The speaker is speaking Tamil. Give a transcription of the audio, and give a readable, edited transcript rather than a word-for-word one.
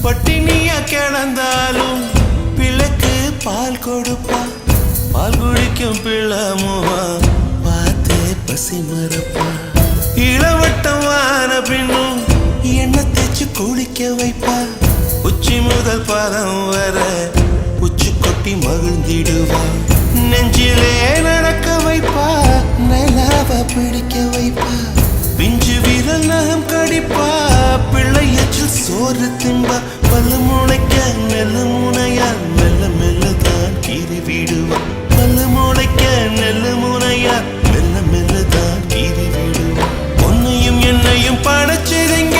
பட்டினியா கிடந்தாலும் பிள்ளைக்கு பால் கொடுப்பா. பால் குடிக்கும் பிள்ளமுவா பார்த்தே பசி மறப்பா. இளவட்டமான பின்னும் எண்ணெய் தேய்ச்சி குளிக்க வைப்பா. உச்சி முதல் பாதம் வர உச்சி கொட்டி மகிழ்ந்திடுவா. நெஞ்சிலே நடக்க வைப்பா, நிலாவ பிடிக்க வைப்பா. பிஞ்சு விரல் நகம் கடிப்பா, பிள்ளையச்சில் சோறு தின்பா. பல்லு முளைக்க நெல்லு முனையா மெல்ல மெல்லதான் கீறி விடுவா. பல்லு முளைக்க நெல்லு முனையா மெல்ல மெல்லதான் கீறி விடுவா. உன்னையும் என்னையும் படைச்சதுங்க